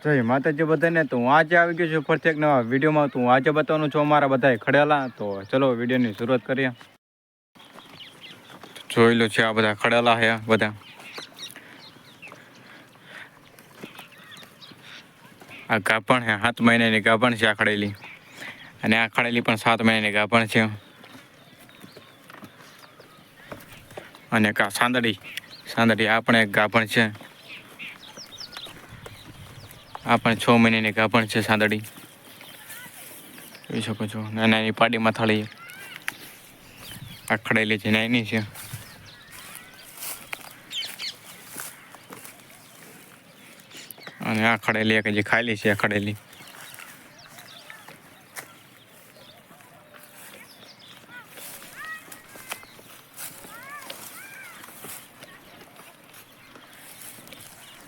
જય માતાજી બધાને. તો હું આજે આવી ગયો છું ફરી એક નવા વિડીયોમાં. તો હું આજે બતાવવાનું છું અમારા બધા ખડેલા. તો ચલો વિડીયોની શરૂઆત કરીએ. જોઈ લો છે આ બધા ખડેલા છે બધા. આ ગાભણ છે, 7 મહિનાની ગાભણ છે આ ખડેલી. અને આ ખડેલી પણ 7 મહિનાની ગાભણ છે. અને કા સાંદડી આ પણ એક ગાભણ છે. આ પણ 6 મહિનાની ગાભણ છે સાંદડી. જોઈ શકો છો. નાની પાડીમાં થાળી આ ખડેલી છે, નાની છે. અને આ ખડેલી એક જે ખાલી છે આ ખડેલી.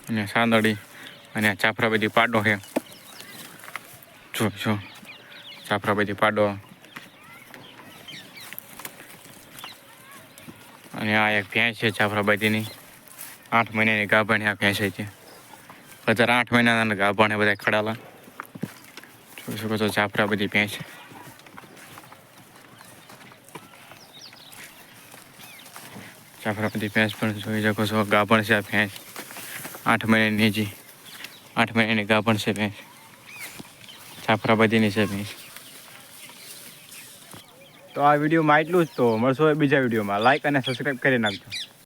અને સાંદડી અને આ ચાફરા બધી પાડો છે. જો ચાફરા બધી પાડો. અને આ એક ભેંસ છે ચાફરા બધીની. 8 મહિનાની ગાભણ આ ભેંસ છે. બધા 8 મહિનાના ગાભણ બધા ખડાલા. જોઈ શકો છો ચાફરા બધી ભેંસ. ચાફરા બધી ભેંસ પણ જોઈ શકો છો. ગાભણ છે આ ભેંસ 8 મહિનાની. જી 8 મહિનાની ગાભણ છે ભેંસ. ચાફરા બધીની છે ભેંસ. તો આ વિડીયોમાં એટલું જ. તો મળશો બીજા વિડીયોમાં. લાઈક અને સબસ્ક્રાઈબ કરી નાખજો.